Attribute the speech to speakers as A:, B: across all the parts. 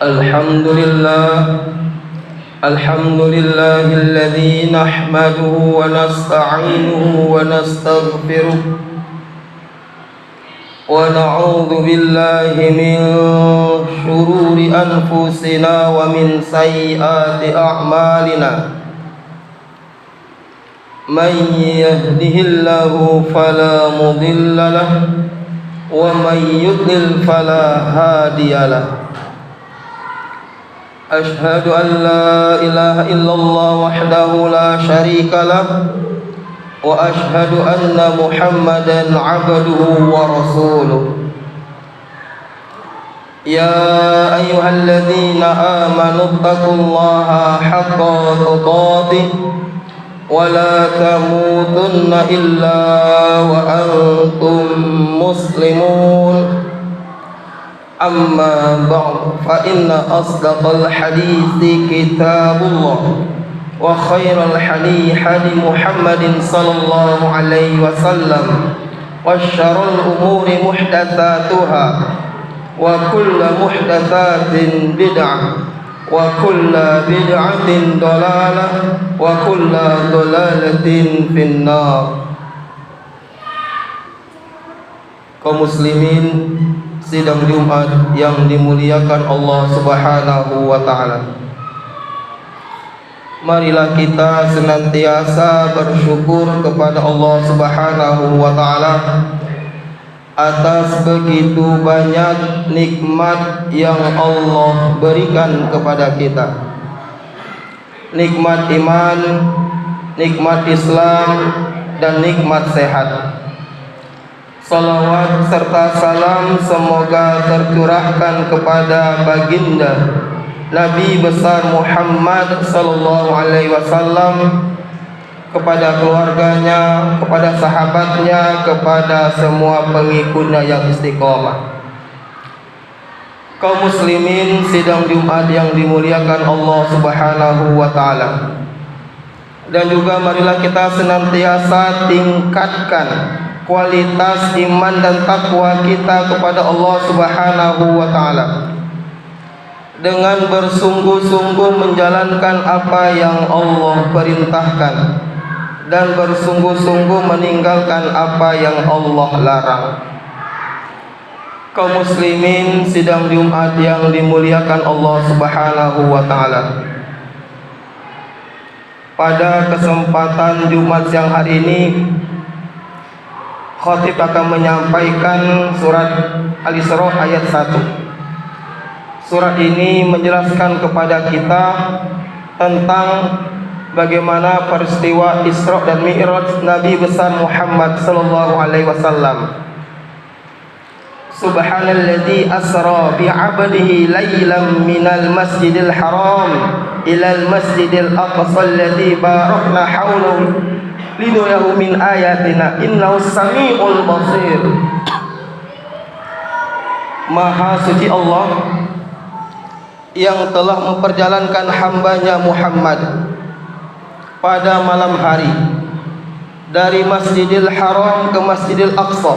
A: الحمد لله الحمد لله الذي نحمده ونستعينه ونستغفره ونعوذ بالله من شرور أنفسنا ومن سيئات أعمالنا من يهده الله فلا مضل له ومن يضلل فلا هادي له أشهد أن لا إله إلا الله وحده لا شريك له وأشهد أن محمدا عبده ورسوله يا أيها الذين آمنوا اتقوا الله حق تقاته ولا تموتن إلا وأنتم مسلمون أما بعد فإن أصدق الحديث كتاب الله وخير الحديث حديث محمد صلى الله عليه وسلم وشر الأمور محدثاتها وكل محدثات بدعة وكل بدعة ضلالة وكل ضلالة في النار. Kaum muslimin sidang Jumat yang dimuliakan Allah Subhanahu wa taala. Marilah kita senantiasa bersyukur kepada Allah Subhanahu wa taala atas begitu banyak nikmat yang Allah berikan kepada kita. Nikmat iman, nikmat Islam, dan nikmat sehat. Salawat serta salam semoga tercurahkan kepada baginda Nabi besar Muhammad sallallahu alaihi wasallam, kepada keluarganya, kepada sahabatnya, kepada semua pengikutnya yang istiqomah. Kaum muslimin sidang Jumat yang dimuliakan Allah Subhanahu wa taala. Dan juga marilah kita senantiasa tingkatkan kualitas iman dan takwa kita kepada Allah Subhanahu wa taala dengan bersungguh-sungguh menjalankan apa yang Allah perintahkan dan bersungguh-sungguh meninggalkan apa yang Allah larang. Kaum muslimin sidang Jumat yang dimuliakan Allah Subhanahu wa taala. Pada kesempatan Jumat siang hari ini, khatib akan menyampaikan surat Al-Isra ayat 1. Surat ini menjelaskan kepada kita tentang bagaimana peristiwa Isra dan Mi'raj Nabi besar Muhammad sallallahu alaihi wasallam. Subhanalladzi asra bi'abdihi lailan minal masjidil haram ilal masjidil aqsa alladzi barakna haulahu linuriyahu min ayatina innahu samiul basir. Maha suci Allah yang telah memperjalankan hambanya Muhammad pada malam hari dari Masjidil Haram ke Masjidil Aqsa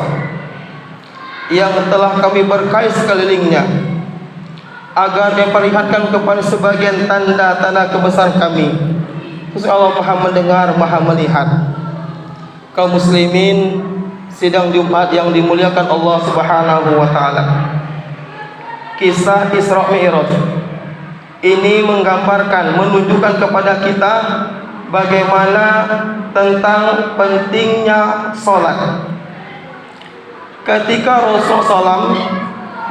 A: yang telah kami berkahi sekelilingnya, agar memperlihatkan kepada sebagian tanda-tanda kebesaran kami. Allah Maha mendengar, Maha melihat. Kaum muslimin sidang Jumat yang dimuliakan Allah Subhanahu wa taala. Kisah Isra Mi'raj ini menggambarkan, menunjukkan kepada kita bagaimana tentang pentingnya salat. Ketika Rasulullah SAW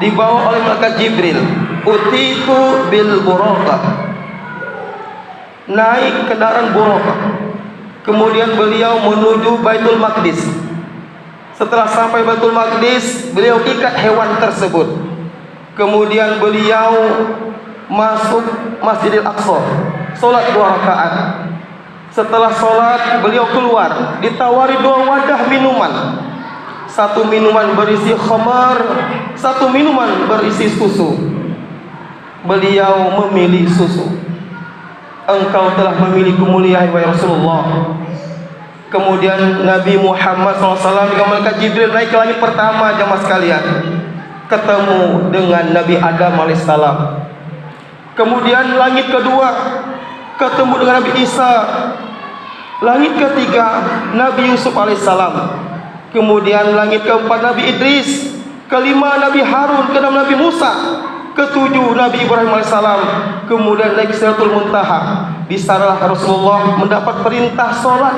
A: dibawa oleh malaikat Jibril, utitu bil buraqah, naik kendaraan buraqah. Kemudian beliau menuju Baitul Maqdis. Setelah sampai Baitul Maqdis, beliau ikat hewan tersebut. Kemudian beliau masuk Masjidil Aqsa, solat 2 rakaat. Setelah solat, beliau keluar, ditawari 2 wadah minuman. Satu minuman berisi khamar, satu minuman berisi susu. Beliau memilih susu. Engkau telah memilih kemuliaan wahai Rasulullah. Kemudian Nabi Muhammad SAW dengan malaikat Jibril naik ke langit pertama, jamaah sekalian, ketemu dengan Nabi Adam alaihissalam. Kemudian langit kedua ketemu dengan Nabi Isa. Langit ketiga Nabi Yusuf alaihissalam. Kemudian langit keempat Nabi Idris. Kelima Nabi Harun. Keenam Nabi Musa. Ketujuh Nabi Ibrahim alaihissalam. Kemudian naik Sidratul Muntaha. Di sanalah Rasulullah mendapat perintah solat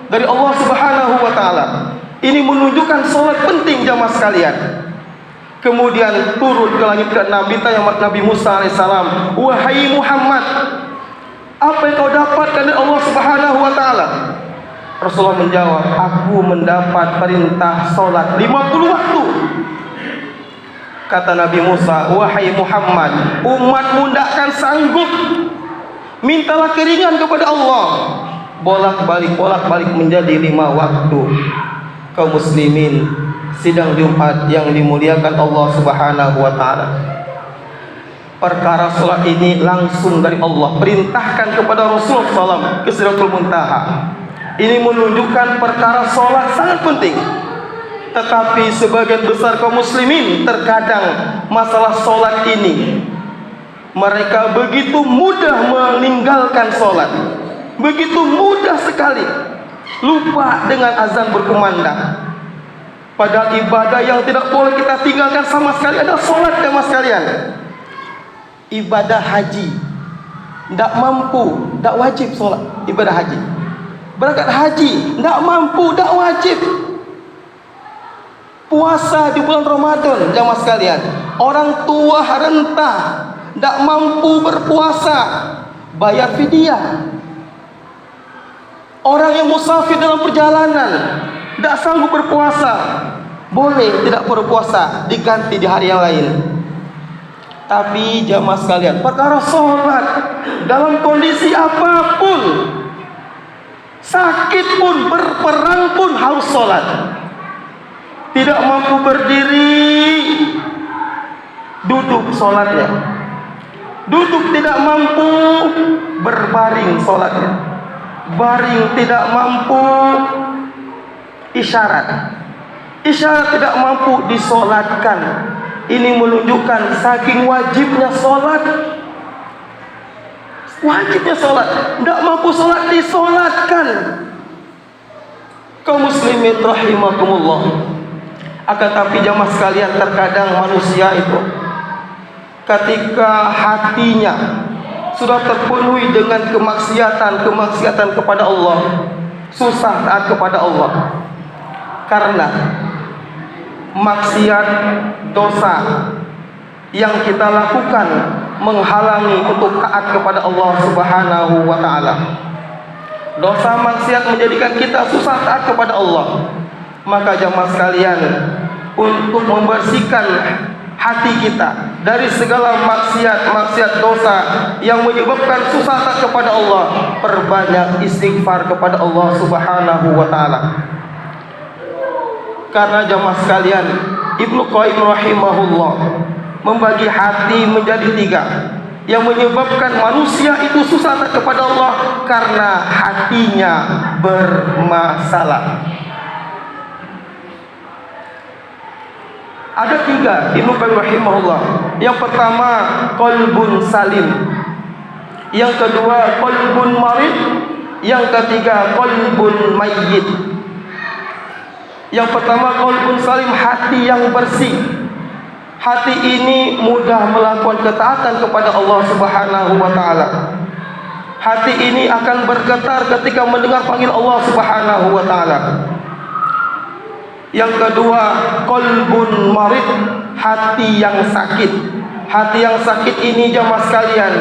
A: dari Allah Subhanahu wa taala. Ini menunjukkan solat penting jamaah sekalian. Kemudian turun ke langit ke-6 ditanya Nabi Musa alaihissalam, "Wahai Muhammad, apa yang kau dapatkan dari Allah Subhanahu wa taala?" Rasulullah menjawab, "Aku mendapat perintah salat 50 waktu." Kata Nabi Musa, "Wahai Muhammad, umatmu tidak akan sanggup. Mintalah keringan kepada Allah." Bolak-balik menjadi 5 waktu. Kaum muslimin, sidang Jumat yang dimuliakan Allah Subhanahu wa taala. Perkara salat ini langsung dari Allah, perintahkan kepada Rasulullah SAW ke Sidratul Muntaha. Ini menunjukkan perkara salat sangat penting. Tetapi sebagian besar kaum muslimin terkadang masalah salat ini mereka begitu mudah meninggalkan salat. Begitu mudah sekali lupa dengan azan berkumandang. Padahal ibadah yang tidak boleh kita tinggalkan sama sekali adalah salat jemaah sekalian. Ibadah haji tidak mampu, tidak wajib salat. Ibadah haji, berangkat haji tidak mampu, tidak wajib. Puasa di bulan Ramadan jemaah sekalian, orang tua renta tidak mampu berpuasa, bayar fidyah. Orang yang musafir dalam perjalanan tidak sanggup berpuasa, boleh tidak berpuasa, diganti di hari yang lain. Tapi jamaah sekalian, perkara sholat dalam kondisi apapun, sakit pun, berperang pun harus sholat. Tidak mampu berdiri, duduk sholatnya. Duduk tidak mampu, berbaring sholatnya. Baring tidak mampu, isyarat. Isyarat tidak mampu, disolatkan. Ini menunjukkan saking wajibnya solat. Wajibnya solat, tidak mampu solat, disolatkan. Kaum muslimin rahimakumullah. Akan tapi jamaah sekalian, terkadang manusia itu ketika hatinya sudah terpenuhi dengan kemaksiatan kepada Allah, susah taat kepada Allah. Karena maksiat, dosa yang kita lakukan menghalangi untuk taat kepada Allah Subhanahu wa taala. Dosa maksiat menjadikan kita susah taat kepada Allah. Maka jamaah sekalian, untuk membersihkan hati kita dari segala maksiat dosa yang menyebabkan susah taat kepada Allah, perbanyak istighfar kepada Allah Subhanahu wa taala. Karena jamaah sekalian, Ibnu Qayyim rahimahullah membagi hati menjadi 3. Yang menyebabkan manusia itu susah taat kepada Allah karena hatinya bermasalah. Ada 3 Ibnu Qayyim rahimahullah. Yang pertama, qalbun salim. Yang kedua, qalbun marid. Yang ketiga, qalbun mayyit. Yang pertama, qalbun salim, hati yang bersih. Hati ini mudah melakukan ketaatan kepada Allah Subhanahu wa taala. Hati ini akan bergetar ketika mendengar panggil Allah Subhanahu wa taala. Yang kedua, qalbun marid, hati yang sakit. Hati yang sakit ini jamaah sekalian,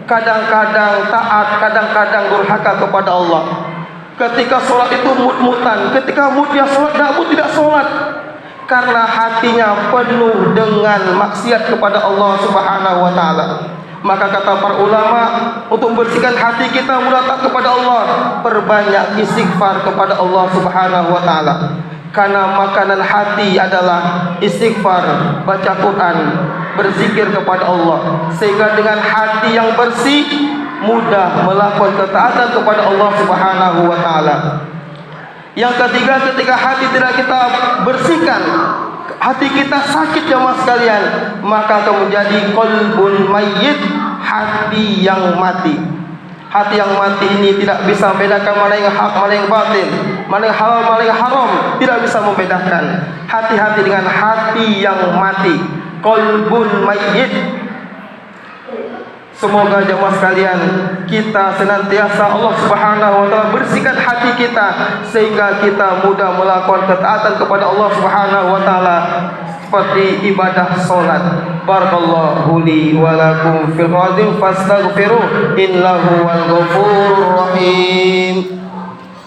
A: kadang-kadang taat, kadang-kadang durhaka kepada Allah. Ketika sholat itu mut-mutan, ketika mutnya sholat, tidak sholat. Karena hatinya penuh dengan maksiat kepada Allah Subhanahu wa ta'ala. Maka kata para ulama, untuk membersihkan hati kita mudah kepada Allah, perbanyak istighfar kepada Allah Subhanahu wa ta'ala. Karena makanan hati adalah istighfar, baca Quran, berzikir kepada Allah. Sehingga dengan hati yang bersih, mudah melakukan ketaatan kepada Allah Subhanahu wa ta'ala. Yang ketiga, ketika hati tidak kita bersihkan, hati kita sakit jamaah sekalian, maka akan menjadi qalbun mayyit, hati yang mati. Hati yang mati ini tidak bisa membedakan mana yang hak, mana yang batil, mana yang halal, mana yang haram. Tidak bisa membedakan. Hati-hati dengan hati yang mati. Qalbun mayyit. Semoga jemaah sekalian, kita senantiasa Allah Subhanahu wa taala bersihkan hati kita sehingga kita mudah melakukan ketaatan kepada Allah Subhanahu wa taala seperti ibadah salat. Barakallahu li wa lakum fil hadis fastaghfiru innahu wal ghafurur rahim.